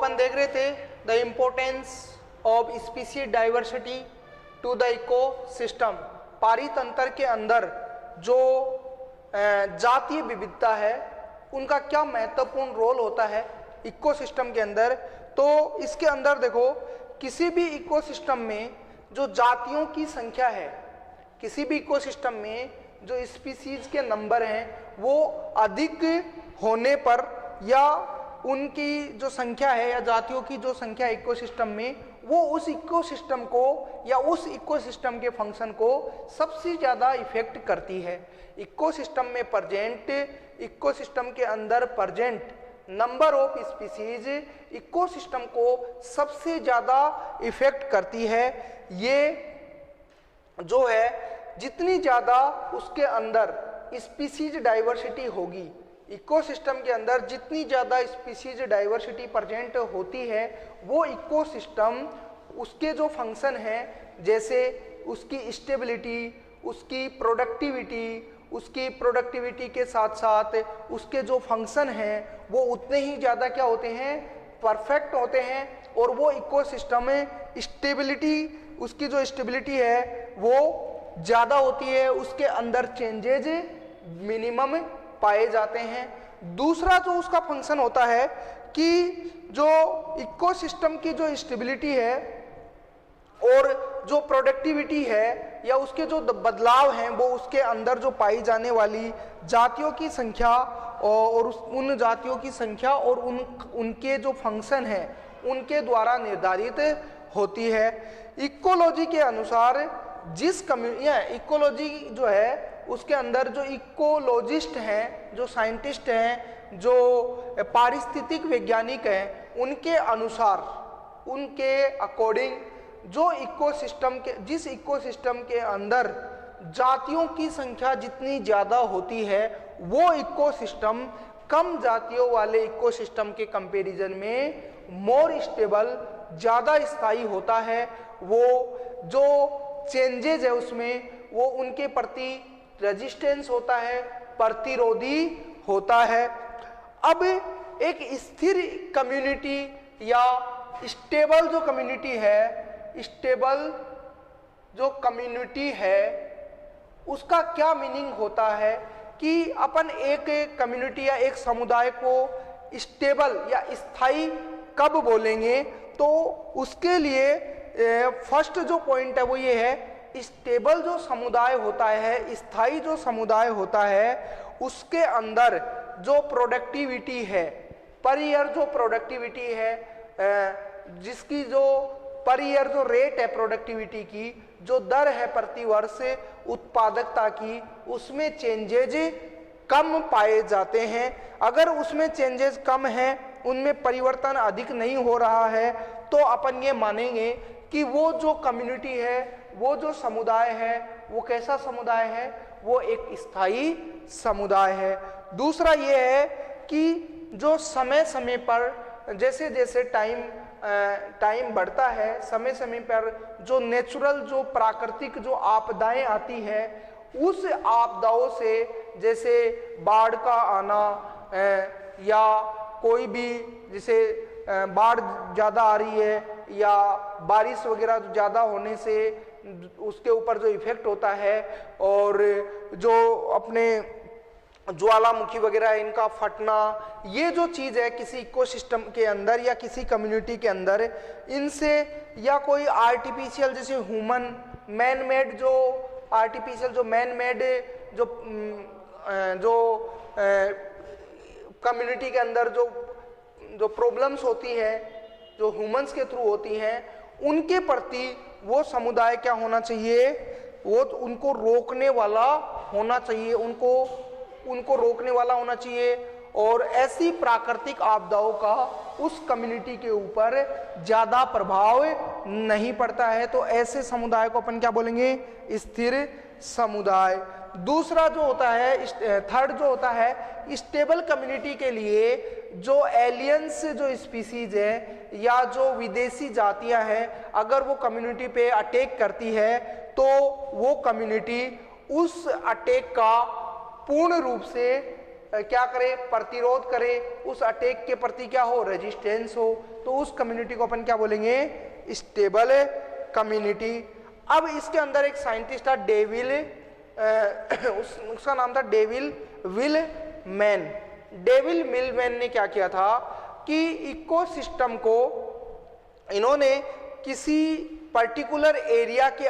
अपन देख रहे थे the importance of species diversity to the ecosystem. पारितंत्र के अंदर जो जातीय विविधता है उनका क्या महत्वपूर्ण रोल होता है इकोसिस्टम के अंदर। तो इसके अंदर देखो, किसी भी इकोसिस्टम में जो जातियों की संख्या है, किसी भी इकोसिस्टम में जो स्पीसीज के नंबर हैं वो अधिक होने पर, या उनकी जो संख्या है या जातियों की जो संख्या इकोसिस्टम में, वो उस इकोसिस्टम को या उस इकोसिस्टम के फंक्शन को सबसे ज़्यादा इफेक्ट करती है। इकोसिस्टम में प्रेजेंट, इकोसिस्टम के अंदर present number of species ecosystem को सबसे ज़्यादा इफेक्ट करती है। ये जो है जितनी ज़्यादा उसके अंदर स्पीसीज डाइवर्सिटी होगी, इकोसिस्टम के अंदर जितनी ज़्यादा स्पीसीज डाइवर्सिटी प्रेजेंट होती है, वो इकोसिस्टम उसके जो फंक्शन हैं, जैसे उसकी स्टेबिलिटी, उसकी प्रोडक्टिविटी के साथ साथ उसके जो फंक्शन हैं वो उतने ही ज़्यादा क्या होते हैं, परफेक्ट होते हैं। और वो इकोसिस्टम में स्टेबिलिटी, उसकी जो स्टेबिलिटी है वो ज़्यादा होती है, उसके अंदर चेंजेज मिनिमम पाए जाते हैं। दूसरा जो उसका फंक्शन होता है कि जो इकोसिस्टम की जो स्टेबिलिटी है और जो प्रोडक्टिविटी है या उसके जो बदलाव हैं, वो उसके अंदर जो पाई जाने वाली जातियों की संख्या और उन जातियों की संख्या और उनके जो फंक्शन हैं उनके द्वारा निर्धारित होती है। इकोलॉजी के अनुसार जिस इकोलॉजी जो है उसके अंदर जो इकोलॉजिस्ट हैं, जो साइंटिस्ट हैं, जो पारिस्थितिक वैज्ञानिक हैं, उनके अनुसार, उनके अकॉर्डिंग जो इकोसिस्टम के, जिस इकोसिस्टम के अंदर जातियों की संख्या जितनी ज़्यादा होती है, वो इकोसिस्टम कम जातियों वाले इकोसिस्टम के कंपैरिजन में मोर स्टेबल, ज़्यादा स्थायी होता है। वो जो चेंजेज है उसमें वो उनके प्रति रेजिस्टेंस होता है, प्रतिरोधी होता है। अब एक स्थिर कम्युनिटी या स्टेबल जो कम्युनिटी है, स्टेबल जो कम्युनिटी है उसका क्या मीनिंग होता है कि अपन एक कम्युनिटी या एक समुदाय को स्टेबल या स्थायी कब बोलेंगे। तो उसके लिए फर्स्ट जो पॉइंट है वो ये है, स्टेबल जो समुदाय होता है, स्थायी जो समुदाय होता है, उसके अंदर जो प्रोडक्टिविटी है, पर ईयर जो प्रोडक्टिविटी है, जिसकी जो पर ईयर जो रेट है प्रोडक्टिविटी की, जो दर है प्रति वर्ष उत्पादकता की, उसमें चेंजेज कम पाए जाते हैं। अगर उसमें चेंजेस कम हैं, उनमें परिवर्तन अधिक नहीं हो रहा है, तो अपन ये मानेंगे कि वो जो कम्युनिटी है, वो जो समुदाय है, वो कैसा समुदाय है, वो एक स्थायी समुदाय है। दूसरा ये है कि जो समय समय पर जैसे जैसे टाइम बढ़ता है, समय समय पर जो नेचुरल, जो प्राकृतिक जो आपदाएं आती है, उस आपदाओं से, जैसे बाढ़ का आना या कोई भी, जैसे बाढ़ ज़्यादा आ रही है या बारिश वगैरह ज़्यादा होने से उसके ऊपर जो इफेक्ट होता है, और जो अपने ज्वालामुखी वगैरह इनका फटना, ये जो चीज़ है किसी इकोसिस्टम के अंदर या किसी कम्युनिटी के अंदर, इनसे या कोई आर्टिफिशियल जैसे ह्यूमन मैन मेड, जो आर्टिफिशियल जो मैन मेड जो कम्युनिटी के अंदर जो प्रॉब्लम्स होती है, जो ह्यूमंस के थ्रू होती हैं, उनके प्रति वो समुदाय क्या होना चाहिए, वो उनको रोकने वाला होना चाहिए, उनको रोकने वाला होना चाहिए। और ऐसी प्राकृतिक आपदाओं का उस कम्युनिटी के ऊपर ज़्यादा प्रभाव नहीं पड़ता है, तो ऐसे समुदाय को अपन क्या बोलेंगे, स्थिर समुदाय। दूसरा जो होता है, थर्ड जो होता है, स्टेबल कम्युनिटी के लिए जो एलियंस जो स्पीसीज है या जो विदेशी जातियां हैं, अगर वो कम्युनिटी पे अटैक करती है, तो वो कम्युनिटी उस अटैक का पूर्ण रूप से क्या करे, प्रतिरोध करे, उस अटैक के प्रति क्या हो, रेजिस्टेंस हो, तो उस कम्युनिटी को अपन क्या बोलेंगे, स्टेबल कम्युनिटी। अब इसके अंदर एक साइंटिस्ट था डेविल, उसका नाम था डेविल विलमैन। डेविल विलमैन ने क्या किया था कि इकोसिस्टम को इन्होंने किसी पर्टिकुलर एरिया के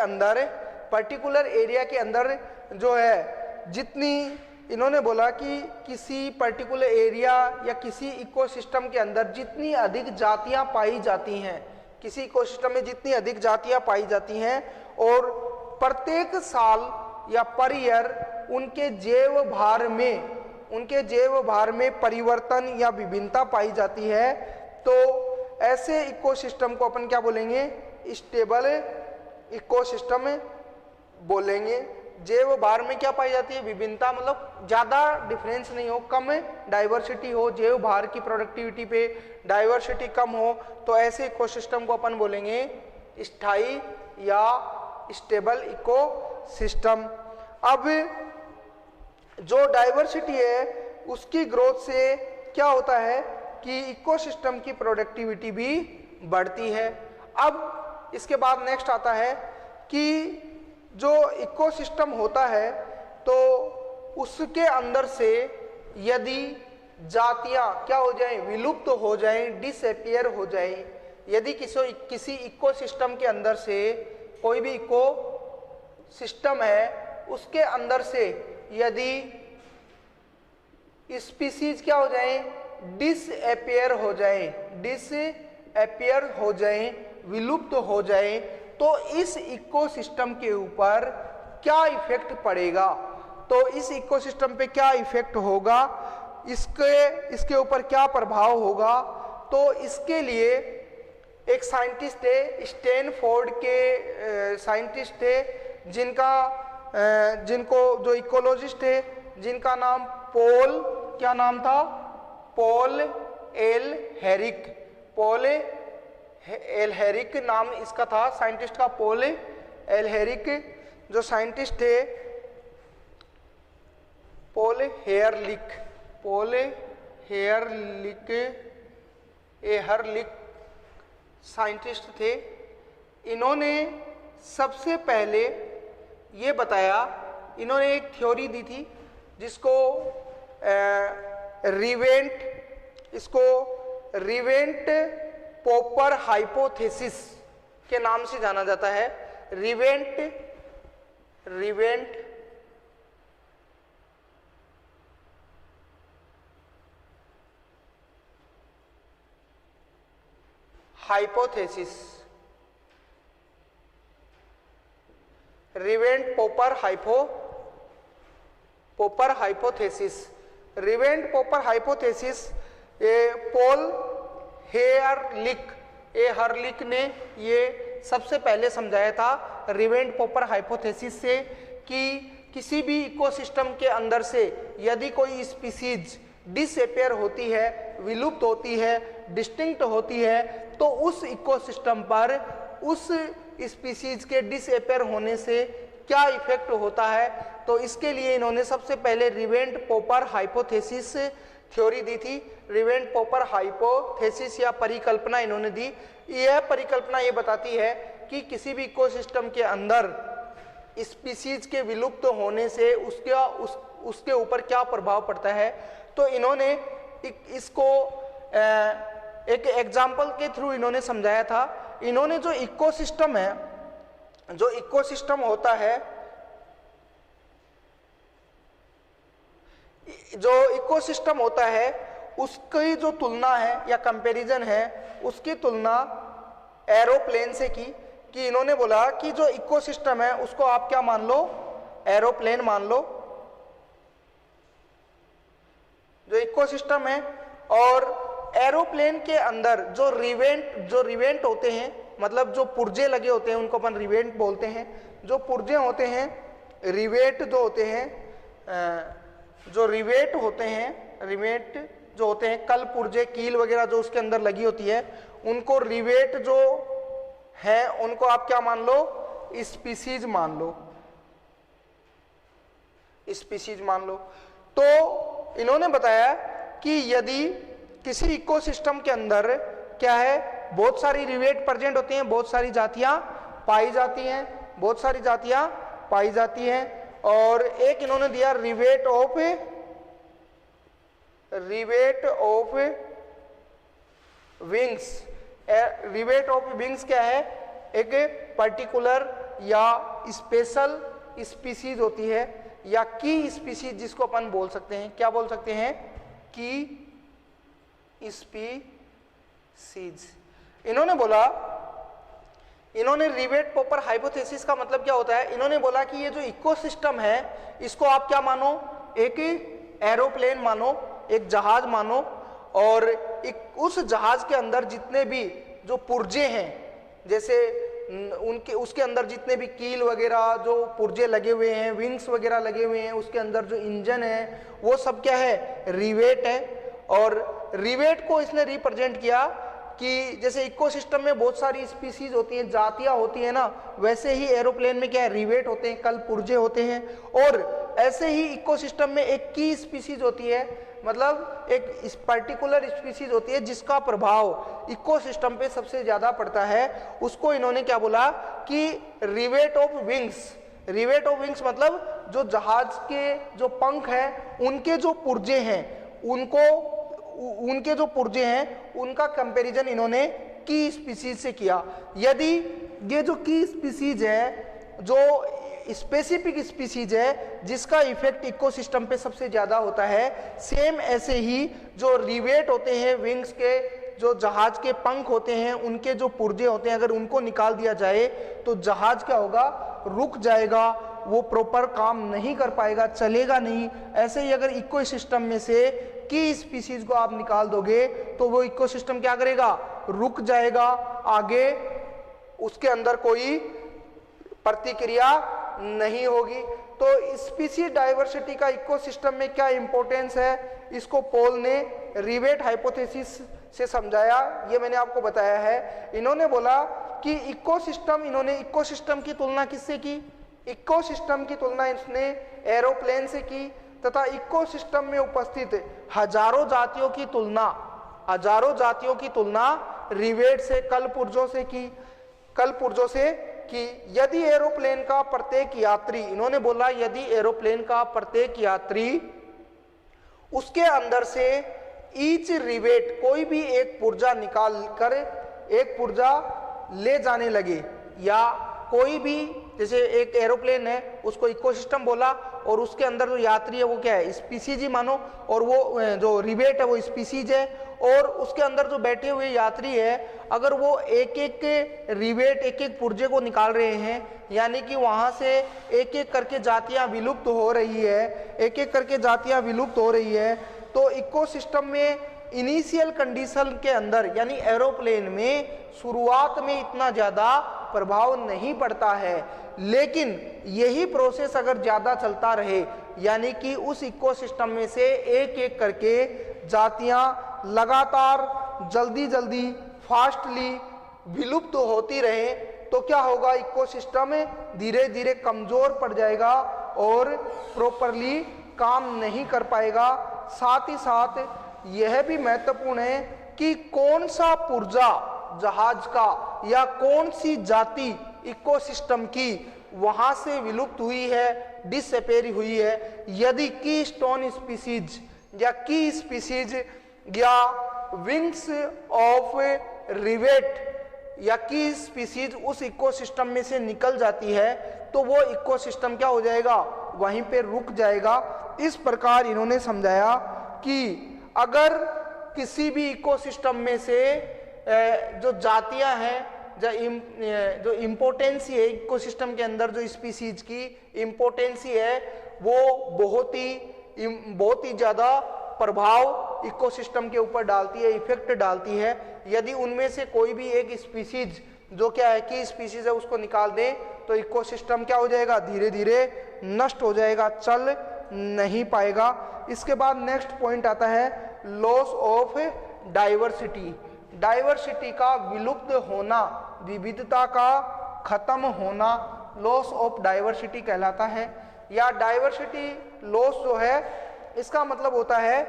अंदर जो है, जितनी इन्होंने बोला कि किसी पर्टिकुलर एरिया या किसी इकोसिस्टम के अंदर जितनी अधिक जातियां पाई जाती हैं, किसी इकोसिस्टम में जितनी अधिक जातियां पाई जाती हैं और प्रत्येक साल या पर ईयर उनके जैव भार में परिवर्तन या विभिन्नता पाई जाती है, तो ऐसे इकोसिस्टम को अपन क्या बोलेंगे, स्टेबल इकोसिस्टम बोलेंगे। जैव भार में क्या पाई जाती है, विभिन्नता, मतलब ज्यादा डिफरेंस नहीं हो, कम डाइवर्सिटी हो, जैव भार की प्रोडक्टिविटी पे डाइवर्सिटी कम हो, तो ऐसे इकोसिस्टम को अपन बोलेंगे स्थायी या स्टेबल इकोसिस्टम। अब जो डाइवर्सिटी है उसकी ग्रोथ से क्या होता है कि इकोसिस्टम की प्रोडक्टिविटी भी बढ़ती है। अब इसके बाद नेक्स्ट आता है कि जो इकोसिस्टम होता है तो उसके अंदर से यदि जातियां क्या हो जाएं, विलुप्त हो जाएं, डिसअपियर हो जाएं, यदि किसी इकोसिस्टम के अंदर से, कोई भी इकोसिस्टम है उसके अंदर से यदि स्पीसीज क्या हो जाएं, डिसअपियर हो जाएं, विलुप्त हो जाएं, तो इस इकोसिस्टम के ऊपर क्या इफेक्ट पड़ेगा, तो इस इकोसिस्टम पे क्या इफेक्ट होगा, इसके ऊपर क्या प्रभाव होगा। तो इसके लिए एक साइंटिस्ट थे, स्टैनफोर्ड के साइंटिस्ट थे, जिनको जो इकोलॉजिस्ट थे, जिनका नाम क्या नाम था, पॉल एल हेरिक नाम इसका था, साइंटिस्ट का पॉल एल हेरिक। जो साइंटिस्ट थे पॉल हेयरलिक साइंटिस्ट थे। इन्होंने सबसे पहले ये बताया, इन्होंने एक थ्योरी दी थी जिसको रिवेंट पॉपर हाइपोथेसिस के नाम से जाना जाता है। रिवेंट हाइपोथेसिस, रिवेंट पॉपर हाइपोथेसिस पॉल हेयरलिक ने ये सबसे पहले समझाया था रिवेंट पॉपर हाइपोथेसिस से कि किसी भी इकोसिस्टम के अंदर से यदि कोई स्पीसीज डिसअपियर होती है, विलुप्त होती है, डिस्टिंक्ट होती है, तो उस इकोसिस्टम पर उस स्पीसीज के डिसअपियर होने से क्या इफेक्ट होता है। तो इसके लिए इन्होंने सबसे पहले रिवेंट पॉपर हाइपोथेसिस थ्योरी दी थी। रिवेंट पॉपर हाइपोथेसिस या परिकल्पना इन्होंने दी। यह परिकल्पना ये बताती है कि किसी भी इकोसिस्टम के अंदर स्पीसीज के विलुप्त होने से उसके ऊपर क्या प्रभाव पड़ता है। तो इन्होंने इसको एक एग्जाम्पल के थ्रू इन्होंने समझाया था। इन्होंने जो इकोसिस्टम होता है, उसकी जो तुलना है या कंपैरिजन है, उसकी तुलना एरोप्लेन से की। कि इन्होंने बोला कि जो इकोसिस्टम है उसको आप क्या मान लो, एरोप्लेन मान लो, जो इकोसिस्टम है। और एरोप्लेन के अंदर जो रिवेंट होते हैं, मतलब जो पुर्जे लगे होते हैं उनको अपन रिवेंट बोलते हैं। जो पुर्जे होते हैं, रिवेट जो होते हैं, कल पुर्जे, कील वगैरह जो उसके अंदर लगी होती है, उनको रिवेट जो है उनको आप क्या मान लो, स्पीसीज मान लो। तो इन्होंने बताया कि यदि किसी इकोसिस्टम के अंदर क्या है, बहुत सारी रिवेट प्रेजेंट होती हैं, बहुत सारी जातियां पाई जाती हैं, बहुत सारी जातियां पाई जाती हैं, और एक इन्होंने दिया rivet of wings. Rivet of wings क्या है, एक पर्टिकुलर या स्पेशल स्पीसीज होती है, या की स्पीसीज जिसको अपन बोल सकते हैं, क्या बोल सकते हैं, की स्पीसीज। इन्होंने बोला, इन्होंने रिवेट पॉपर हाइपोथेसिस का मतलब क्या होता है, इन्होंने बोला कि ये जो इकोसिस्टम है इसको आप क्या मानो, एक एरोप्लेन मानो, एक जहाज मानो, और उस जहाज के अंदर जितने भी जो पुर्जे हैं, जैसे उनके उसके अंदर जितने भी कील वगैरह जो पुर्जे लगे हुए हैं, विंग्स वगैरह लगे हुए हैं, उसके अंदर जो इंजन है वो सब क्या है, रिवेट है। और रिवेट को इसने रिप्रेजेंट किया कि जैसे इकोसिस्टम में बहुत सारी स्पीसीज होती हैं, जातियां होती हैं ना, वैसे ही एरोप्लेन में क्या है, रिवेट होते हैं, कल पुर्जे होते हैं, और ऐसे ही इकोसिस्टम में एक की स्पीसीज होती है, मतलब एक पर्टिकुलर स्पीसीज होती है जिसका प्रभाव इकोसिस्टम पे सबसे ज्यादा पड़ता है, उसको इन्होंने क्या बोला कि rivet of wings. Rivet of wings मतलब जो जहाज के जो पंख हैं उनके जो पुर्जे हैं, उनके जो पुर्जे हैं उनका कंपैरिजन इन्होंने की स्पीसीज से किया। यदि ये जो की स्पीसीज है, जो स्पेसिफिक स्पीसीज है जिसका इफेक्ट इकोसिस्टम पे सबसे ज्यादा होता है, सेम ऐसे ही जो रिवेट होते हैं, विंग्स के जो जहाज के पंख होते हैं, उनके जो पुर्जे होते हैं, अगर उनको निकाल दिया जाए तो जहाज क्या होगा, रुक जाएगा, वो प्रॉपर काम नहीं कर पाएगा, चलेगा नहीं। ऐसे ही अगर इकोसिस्टम में से की स्पीसीज को आप निकाल दोगे तो वो इकोसिस्टम क्या करेगा, रुक जाएगा, आगे उसके अंदर कोई प्रतिक्रिया नहीं होगी। तो स्पीसीज डाइवर्सिटी का इकोसिस्टम में क्या इंपॉर्टेंस है, इसको पॉल ने रिवेट हाइपोथेसिस से समझाया, ये मैंने आपको बताया है। इन्होंने बोला कि इकोसिस्टम, इन्होंने इकोसिस्टम की तुलना किससे की, इकोसिस्टम की तुलना इसने एरोप्लेन से की, तथा इकोसिस्टम में उपस्थित हजारों जातियों की तुलना रिवेट से, कल पुर्जों से कि यदि एरोप्लेन का प्रत्येक यात्री, इन्होंने बोला यदि एरोप्लेन का प्रत्येक यात्री उसके अंदर से ईच रिवेट, कोई भी एक पुर्जा निकाल कर एक पुर्जा ले जाने लगे, या कोई भी, जैसे एक एरोप्लेन है उसको इकोसिस्टम बोला, और उसके अंदर जो यात्री है वो क्या है, स्पीसीज ही मानो, और वो जो रिवेट है वो स्पीसीज है, और उसके अंदर जो बैठे हुए यात्री है अगर वो एक एक रिवेट, एक एक पुर्जे को निकाल रहे हैं, यानी कि वहां से एक एक करके जातियां विलुप्त हो रही है, एक एक करके जातियां विलुप्त हो रही है, तो इकोसिस्टम में इनिशियल कंडीशन के अंदर, यानी एरोप्लेन में शुरुआत में इतना ज्यादा प्रभाव नहीं पड़ता है, लेकिन यही प्रोसेस अगर ज्यादा चलता रहे, यानी कि उस इकोसिस्टम में से एक एक करके जातियां लगातार जल्दी फास्टली विलुप्त होती रहे, तो क्या होगा, इकोसिस्टम धीरे धीरे कमजोर पड़ जाएगा और प्रॉपरली काम नहीं कर पाएगा। साथ ही साथ यह भी महत्वपूर्ण है कि कौन सा पुर्जा जहाज का या कौन सी जाति इकोसिस्टम की वहां से विलुप्त हुई है, डिसअपेयर हुई है। यदि की स्टोन स्पीसीज या की स्पीसीज या विंग्स ऑफ रिवेट या की स्पीसीज उस इकोसिस्टम में से निकल जाती है तो वो इकोसिस्टम क्या हो जाएगा, वहीं पे रुक जाएगा। इस प्रकार इन्होंने समझाया कि अगर किसी भी इकोसिस्टम में से जो जातियां हैं, जो इम्पोर्टेंसी है इकोसिस्टम के अंदर, जो स्पीसीज की इम्पोर्टेंसी है वो बहुत ही ज्यादा प्रभाव इकोसिस्टम के ऊपर डालती है, इफेक्ट डालती है। यदि उनमें से कोई भी एक स्पीसीज जो क्या है कि स्पीसीज है उसको निकाल दें तो इकोसिस्टम क्या हो जाएगा, धीरे धीरे नष्ट हो जाएगा, चल नहीं पाएगा। इसके बाद नेक्स्ट पॉइंट आता है लॉस ऑफ डाइवर्सिटी। डाइवर्सिटी का विलुप्त होना, विविधता का खत्म होना लॉस ऑफ डाइवर्सिटी कहलाता है। या डाइवर्सिटी लॉस जो है इसका मतलब होता है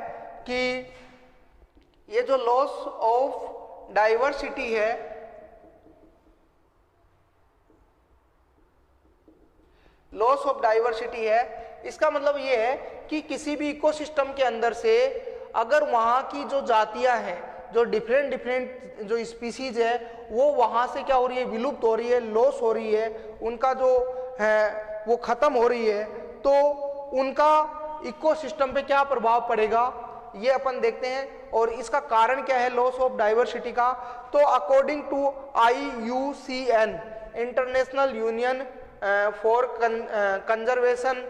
कि ये जो लॉस ऑफ डाइवर्सिटी है, लॉस ऑफ डाइवर्सिटी है, इसका मतलब ये है कि किसी भी इकोसिस्टम के अंदर से अगर वहां की जो जातियां हैं, जो डिफरेंट डिफरेंट जो स्पीसीज है, वो वहां से क्या हो रही है, विलुप्त हो रही है, लॉस हो रही है, उनका जो है वो खत्म हो रही है, तो उनका इकोसिस्टम पे क्या प्रभाव पड़ेगा ये अपन देखते हैं। और इसका कारण क्या है लॉस ऑफ डाइवर्सिटी का, तो according to IUCN international union for conservation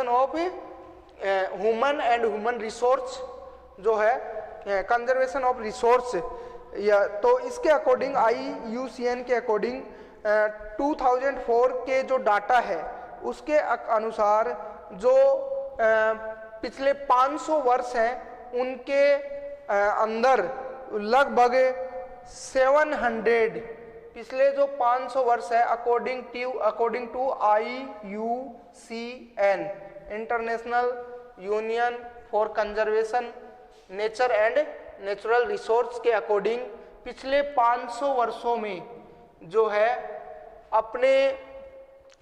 of human and human resource, जो है कंजर्वेशन ऑफ रिसोर्स, या तो इसके अकॉर्डिंग IUCN के अकॉर्डिंग 2004 के जो डाटा है उसके अनुसार जो पिछले 500 वर्ष हैं उनके अंदर लगभग 700, पिछले जो 500 वर्ष है according to IUCN international union for conservation nature and natural resource के अकॉर्डिंग पिछले 500 वर्षों में जो है अपने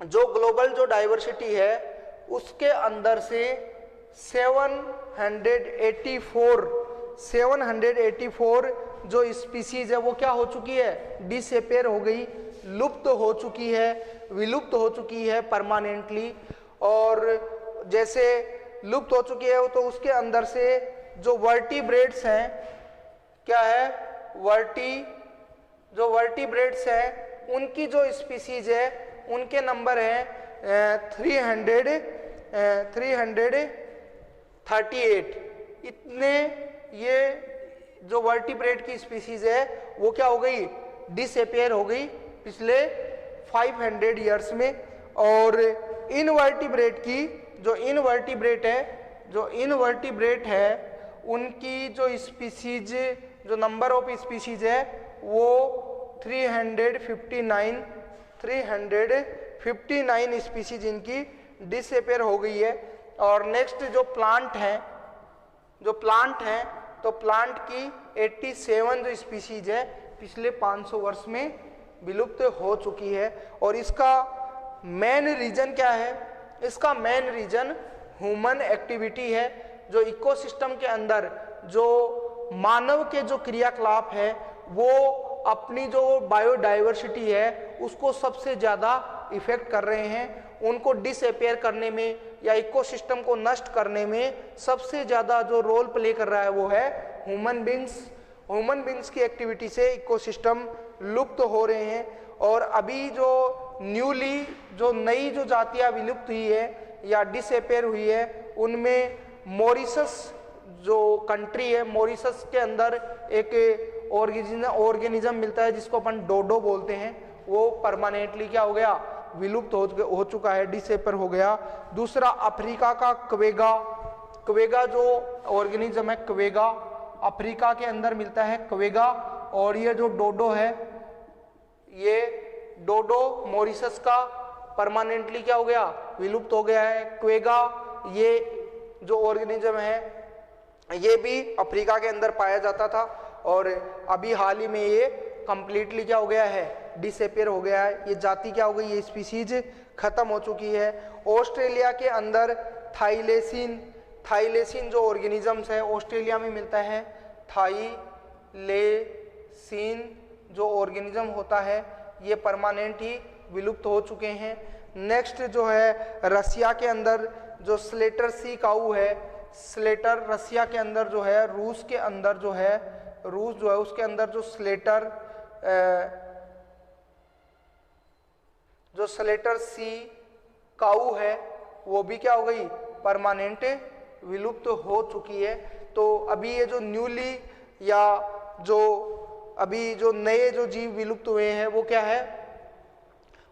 जो ग्लोबल जो डाइवर्सिटी है उसके अंदर से 784 जो स्पीसीज है वो क्या हो चुकी है, डिसअपियर हो गई, लुप्त हो चुकी है, विलुप्त हो चुकी है परमानेंटली। और जैसे लुप्त हो चुकी है तो उसके अंदर से जो वर्टिब्रेट्स हैं, क्या है जो वर्टिब्रेट्स हैं उनकी जो स्पीसीज है उनके नंबर है 338। इतने ये जो वर्टिब्रेट की स्पीसीज है वो क्या हो गई, डिसअपियर हो गई पिछले 500 ईयर्स में। और इनवर्टिब्रेट की जो इनवर्टिब्रेट है उनकी जो स्पीसीज, जो नंबर ऑफ स्पीसीज है वो 359 स्पीसीज इनकी डिसअपियर हो गई है। और नेक्स्ट जो प्लांट है तो प्लांट की 87 जो स्पीसीज है पिछले 500 वर्ष में विलुप्त हो चुकी है। और इसका मेन रीजन क्या है, इसका मेन रीजन ह्यूमन एक्टिविटी है। जो इकोसिस्टम के अंदर जो मानव के जो क्रियाकलाप है वो अपनी जो बायोडाइवर्सिटी है उसको सबसे ज़्यादा इफेक्ट कर रहे हैं, उनको डिसअपियर करने में या इकोसिस्टम को नष्ट करने में सबसे ज़्यादा जो रोल प्ले कर रहा है वो है ह्यूमन बींग्स की एक्टिविटी से इकोसिस्टम लुप्त हो रहे हैं। और अभी जो नई जो जातियां विलुप्त हुई है या डिसअपियर हुई है उनमें मॉरिशस जो कंट्री है, मॉरिशस के अंदर एक ऑर्गेनिज्म मिलता है जिसको अपन डोडो बोलते हैं, वो परमानेंटली क्या हो गया, विलुप्त हो चुका है, डिसअपियर हो गया। दूसरा अफ्रीका का क्वेगा जो ऑर्गेनिज्म है, क्वेगा अफ्रीका के अंदर मिलता है क्वेगा। और ये जो डोडो है, ये डोडो मॉरिशस का परमानेंटली क्या हो गया, विलुप्त हो गया है। क्वेगा ये जो ऑर्गेनिज्म है ये भी अफ्रीका के अंदर पाया जाता था और अभी हाल ही में ये कंप्लीटली क्या हो गया है, डिसअपियर हो गया है। ये जाति क्या हो गई, ये स्पीसीज खत्म हो चुकी है। ऑस्ट्रेलिया के अंदर थाईलेसिन जो ऑर्गेनिजम्स है ऑस्ट्रेलिया में मिलता है। थाईलेसिन जो ऑर्गेनिज्म होता है ये परमानेंट ही विलुप्त हो चुके हैं। नेक्स्ट जो है रसिया के अंदर जो स्लेटर सी काऊ है, स्लेटर रसिया के अंदर जो है, रूस जो है उसके अंदर जो स्लेटर सी काऊ है वो भी क्या हो गई, परमानेंट विलुप्त हो चुकी है। तो अभी ये जो न्यूली या जो अभी जो नए जो जीव विलुप्त हुए हैं वो क्या है,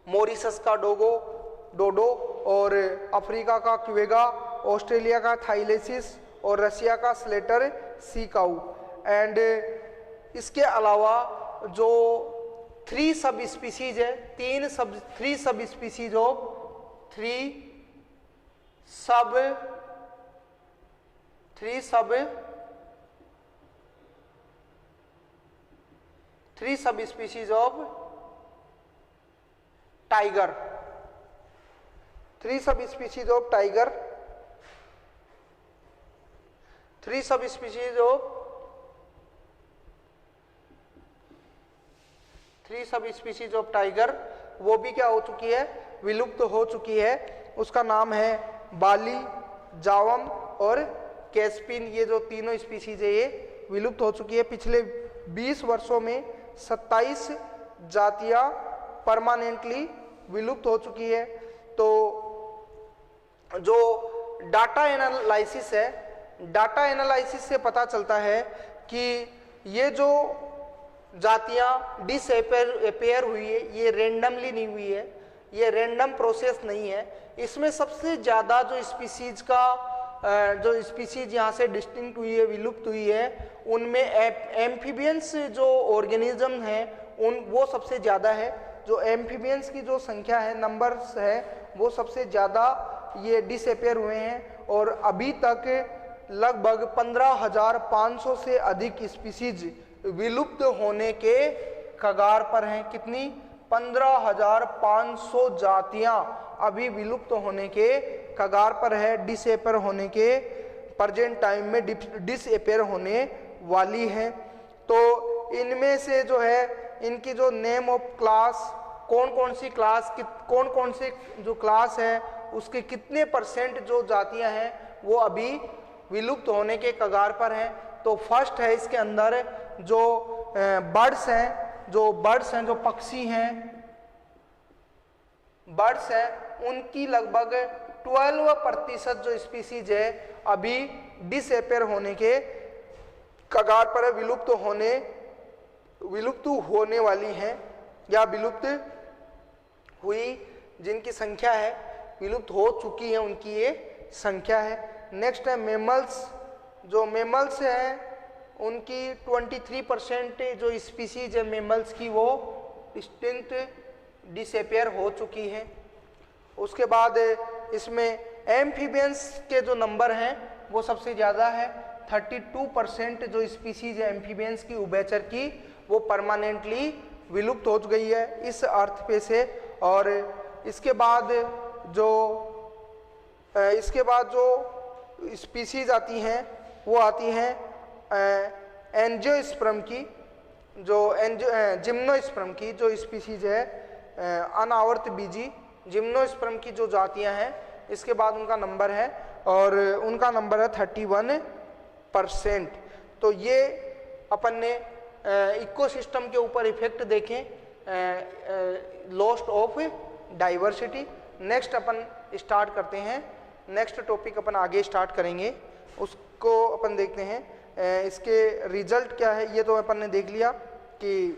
मॉरिशस का डोडो और अफ्रीका का क्वेगा, ऑस्ट्रेलिया का थाईलेसिस और रसिया का स्लेटर सी काऊ। एंड इसके अलावा जो 3 सब स्पीसीज है, 3 सब स्पीसीज ऑफ सब स्पीशीज ऑफ टाइगर, 3 सब स्पीशीज ऑफ टाइगर, 3 सब स्पीशीज ऑफ टाइगर वो भी क्या हो चुकी है, विलुप्त हो चुकी है। उसका नाम है बाली, जावम और कैस्पिन। ये जो तीनों स्पीशीज है ये विलुप्त हो चुकी है। पिछले 20 वर्षों में 27 जातियां परमानेंटली विलुप्त हो चुकी है। तो जो डाटा एनालिसिस है, डाटा एनालिसिस से पता चलता है कि ये जो जातियां डिसअपेयर हुई है ये रेंडमली नहीं हुई है, ये रेंडम प्रोसेस नहीं है। इसमें सबसे ज़्यादा जो स्पीशीज यहाँ से डिस्टिंक्ट हुई है, विलुप्त हुई है, उनमें एम्फीबियंस जो ऑर्गेनिज्म हैं वो सबसे ज़्यादा है। जो एम्फीबियंस की जो संख्या है, नंबर्स है, वो सबसे ज़्यादा ये डिसअपेयर हुए हैं। और अभी तक लगभग 15,500 से अधिक स्पीशीज विलुप्त होने के कगार पर हैं। कितनी? 15,500 जातियां अभी विलुप्त होने के कगार पर है, डिसअपेयर होने के प्रेजेंट टाइम में डिसअपेयर होने वाली है। तो इनमें से जो है इनकी जो नेम ऑफ क्लास, कौन कौन से जो क्लास है उसके कितने परसेंट जो जातियां हैं वो अभी विलुप्त होने के कगार पर हैं। तो फर्स्ट है इसके अंदर जो बर्ड्स हैं, जो पक्षी हैं, बर्ड्स हैं, उनकी लगभग 12% जो स्पीसीज है अभी डिसअपेयर होने के कगार पर विलुप्त होने वाली हैं या विलुप्त हुई, जिनकी संख्या है विलुप्त हो चुकी है, उनकी ये संख्या है। नेक्स्ट है मेमल्स। जो मेमल्स हैं उनकी 23% जो स्पीसीज है मेमल्स की वो डिस्टिंक्ट डिसअपेयर हो चुकी है। उसके बाद इसमें एम्फीबियंस के जो नंबर हैं वो सबसे ज़्यादा है। 32% जो स्पीसीज है एम्फीबियंस की, उभयचर की, वो परमानेंटली विलुप्त हो गई है इस अर्थ पे से। और इसके बाद जो स्पीसीज आती हैं वो आती हैं एंजियोस्पर्म की, जिम्नोस्पर्म की जो स्पीसीज है, अनावर्त बीजी जिम्नोस्पर्म की जो जातियां हैं, इसके बाद उनका नंबर है और उनका नंबर है 31%। तो ये अपन ने इकोसिस्टम के ऊपर इफेक्ट देखें, lost of diversity. Next upon start करते हैं, नेक्स्ट टॉपिक अपन आगे स्टार्ट करेंगे, उसको अपन देखते हैं इसके रिजल्ट क्या है। ये तो अपन ने देख लिया कि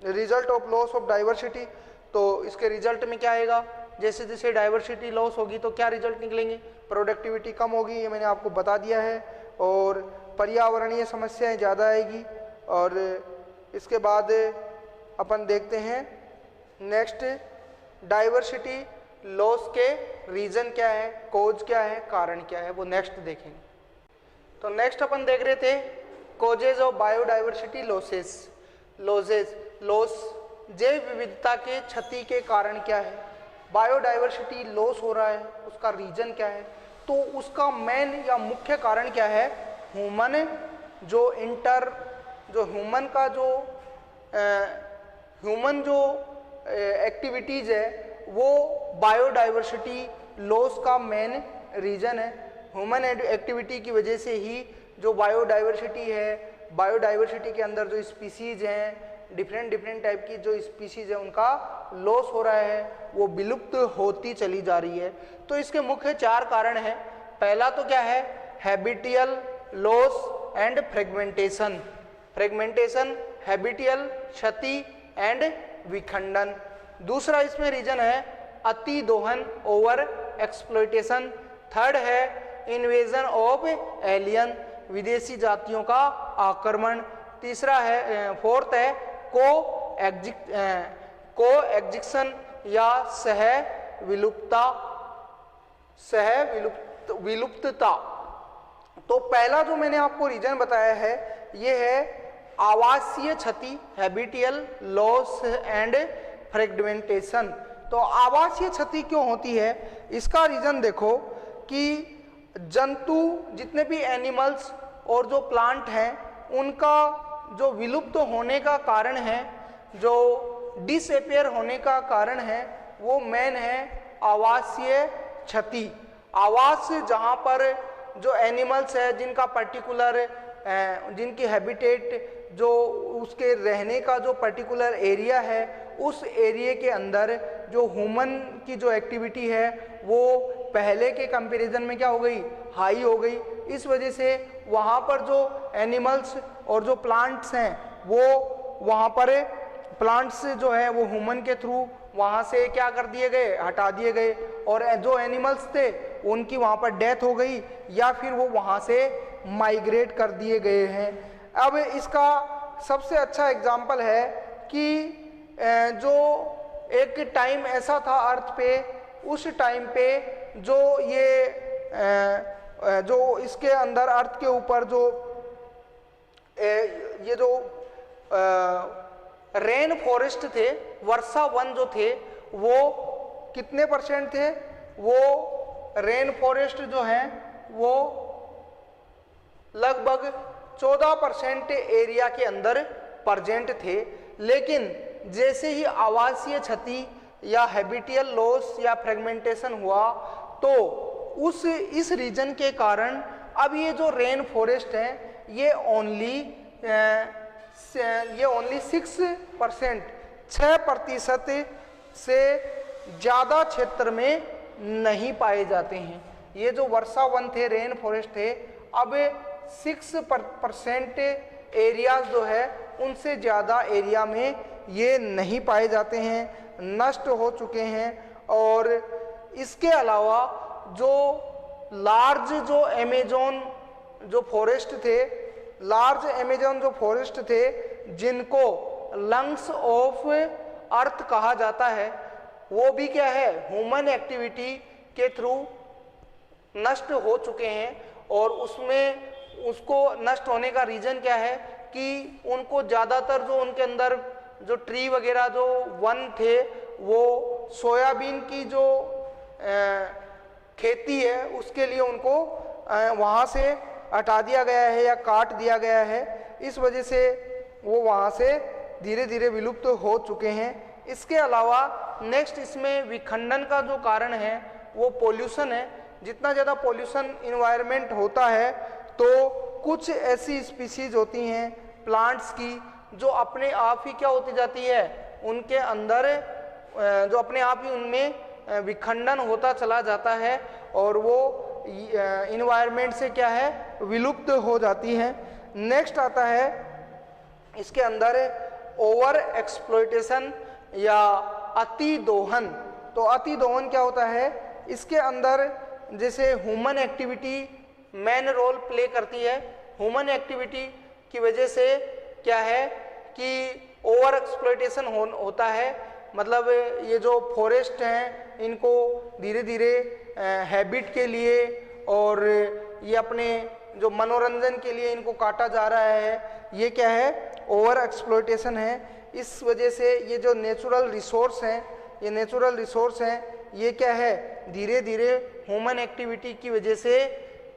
result of loss of diversity, तो इसके रिजल्ट में क्या आएगा, जैसे जैसे डाइवर्सिटी लॉस होगी तो क्या रिजल्ट निकलेंगे, प्रोडक्टिविटी कम होगी, ये मैंने आपको बता दिया है, और पर्यावरणीय समस्याएं ज़्यादा आएगी। और इसके बाद अपन देखते हैं नेक्स्ट डाइवर्सिटी लॉस के रीजन क्या है, कोज क्या है, कारण क्या है, वो नेक्स्ट देखेंगे। तो नेक्स्ट अपन देख रहे थे कोजेज ऑफ बायोडाइवर्सिटी लॉस, जैव विविधता के क्षति के कारण क्या है, बायोडाइवर्सिटी लॉस हो रहा है उसका रीजन क्या है। तो उसका मेन या मुख्य कारण क्या है, ह्यूमन जो एक्टिविटीज है वो बायोडाइवर्सिटी लॉस का मेन रीजन है। ह्यूमन एक्टिविटी की वजह से ही जो बायोडाइवर्सिटी है, बायोडाइवर्सिटी के अंदर जो स्पीसीज हैं, डिफरेंट टाइप की जो स्पीसीज है उनका लॉस हो रहा है, वो विलुप्त होती चली जा रही है। तो इसके मुख्य 4 कारण हैं। पहला तो क्या है, हैबिटियल लॉस एंड फ्रेगमेंटेशन, हैबिटियल क्षति एंड विखंडन। दूसरा इसमें रीजन है अति दोहन, ओवर एक्सप्लॉइटेशन। थर्ड है इन्वेजन ऑफ एलियन, विदेशी जातियों का आक्रमण। तीसरा है, फोर्थ है को एग्जिक्शन या सह विलुप्तता। सह विलुप्तता। तो पहला जो मैंने आपको रीजन बताया है ये है आवासीय क्षति, हैबिटियल लॉस एंड फ्रेगमेंटेशन। तो आवासीय क्षति क्यों होती है, इसका रीजन देखो कि जंतु जितने भी एनिमल्स और जो प्लांट हैं उनका जो विलुप्त होने का कारण है, जो डिसअपियर होने का कारण है, वो मेन है आवासीय क्षति। आवास जहाँ पर जो एनिमल्स है जिनका पर्टिकुलर जिनकी हैबिटेट जो उसके रहने का जो पर्टिकुलर एरिया है, उस एरिया के अंदर जो ह्यूमन की जो एक्टिविटी है वो पहले के कंपैरिजन में क्या हो गई, हाई हो गई। इस वजह से वहाँ पर जो एनिमल्स और जो प्लांट्स हैं वो वहाँ पर प्लांट्स जो है वो ह्यूमन के थ्रू वहाँ से क्या कर दिए गए, हटा दिए गए, और जो एनिमल्स थे उनकी वहाँ पर डेथ हो गई या फिर वो वहाँ से माइग्रेट कर दिए गए हैं। अब इसका सबसे अच्छा एग्जाम्पल है कि जो एक टाइम ऐसा था अर्थ पे, उस टाइम पे जो जो इसके अंदर अर्थ के ऊपर जो ये जो रेन फॉरेस्ट थे, वर्षा वन जो थे, वो कितने परसेंट थे, वो रेन फॉरेस्ट जो है वो लगभग 14% एरिया के अंदर प्रेजेंट थे। लेकिन जैसे ही आवासीय क्षति या हैबिटियल लॉस या फ्रेगमेंटेशन हुआ तो इस रीजन के कारण अब ये जो रेन फॉरेस्ट है ये ओनली 6% से ज़्यादा क्षेत्र में नहीं पाए जाते हैं। ये जो वर्षा वन थे, रेन फॉरेस्ट थे, अब 6% एरियाज जो है उनसे ज़्यादा एरिया में ये नहीं पाए जाते हैं, नष्ट हो चुके हैं। और इसके अलावा जो लार्ज जो अमेज़न जो फॉरेस्ट थे, लार्ज अमेज़न जो फॉरेस्ट थे जिनको लंग्स ऑफ अर्थ कहा जाता है, वो भी क्या है, ह्यूमन एक्टिविटी के थ्रू नष्ट हो चुके हैं। और उसमें उसको नष्ट होने का रीजन क्या है कि उनको ज़्यादातर जो उनके अंदर जो ट्री वगैरह जो वन थे वो सोयाबीन की जो खेती है उसके लिए उनको वहाँ से हटा दिया गया है या काट दिया गया है। इस वजह से वो वहाँ से धीरे धीरे विलुप्त हो चुके हैं। इसके अलावा नेक्स्ट इसमें विखंडन का जो कारण है वो पोल्यूशन है। जितना ज़्यादा पोल्यूशन इन्वायरमेंट होता है तो कुछ ऐसी स्पीशीज होती हैं प्लांट्स की जो अपने आप ही क्या होती जाती है, उनके अंदर जो अपने आप ही उनमें विखंडन होता चला जाता है और वो इन्वायरमेंट से क्या है, विलुप्त हो जाती हैं। नेक्स्ट आता है इसके अंदर ओवर एक्सप्लॉयटेशन या अति दोहन। तो अति दोहन क्या होता है, इसके अंदर जैसे human activity main role play करती है। ह्यूमन एक्टिविटी की वजह से क्या है कि ओवर एक्सप्लॉयटेशन होता है, मतलब ये जो फॉरेस्ट हैं इनको धीरे धीरे हैबिट के लिए और ये अपने जो मनोरंजन के लिए इनको काटा जा रहा है। ये क्या है, ओवर एक्सप्लॉयटेशन है। इस वजह से ये जो नेचुरल रिसोर्स हैं, ये नेचुरल रिसोर्स हैं, ये क्या है, धीरे धीरे ह्यूमन एक्टिविटी की वजह से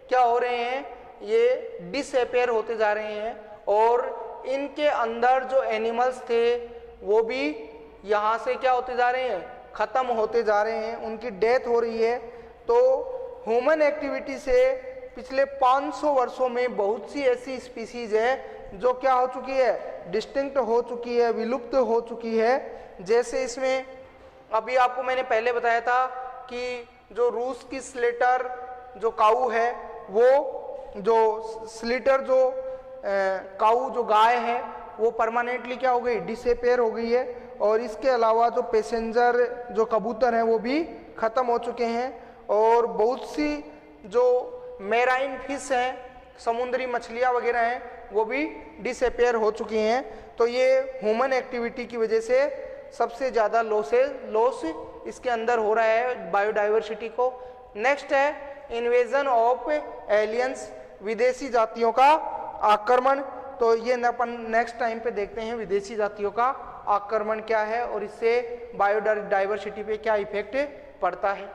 क्या हो रहे हैं, ये डिसअपियर होते जा रहे हैं। और इनके अंदर जो एनिमल्स थे वो भी यहाँ से क्या होते जा रहे हैं, ख़त्म होते जा रहे हैं, उनकी डेथ हो रही है। तो ह्यूमन एक्टिविटी से पिछले 500 वर्षों में बहुत सी ऐसी स्पीसीज है जो क्या हो चुकी है, डिस्टिंक्ट हो चुकी है, विलुप्त हो चुकी है। जैसे इसमें अभी आपको मैंने पहले बताया था कि जो रूस की स्लेटर जो काऊ है, वो जो स्लेटर जो काऊ जो गाय है वो परमानेंटली क्या हो गई, डिसअपियर हो गई है। और इसके अलावा जो पैसेंजर जो कबूतर हैं वो भी ख़त्म हो चुके हैं। और बहुत सी जो मैराइन फिश हैं, समुद्री मछलियाँ वगैरह हैं, वो भी डिसअपियर हो चुकी हैं। तो ये ह्यूमन एक्टिविटी की वजह से सबसे ज़्यादा लॉस इसके अंदर हो रहा है बायोडाइवर्सिटी को। नेक्स्ट है इन्वेजन ऑफ एलियंस, विदेशी जातियों का आक्रमण। तो ये अपन नेक्स्ट टाइम पे देखते हैं विदेशी जातियों का आक्रमण क्या है और इससे बायोडाइवर्सिटी पे क्या इफेक्ट पड़ता है।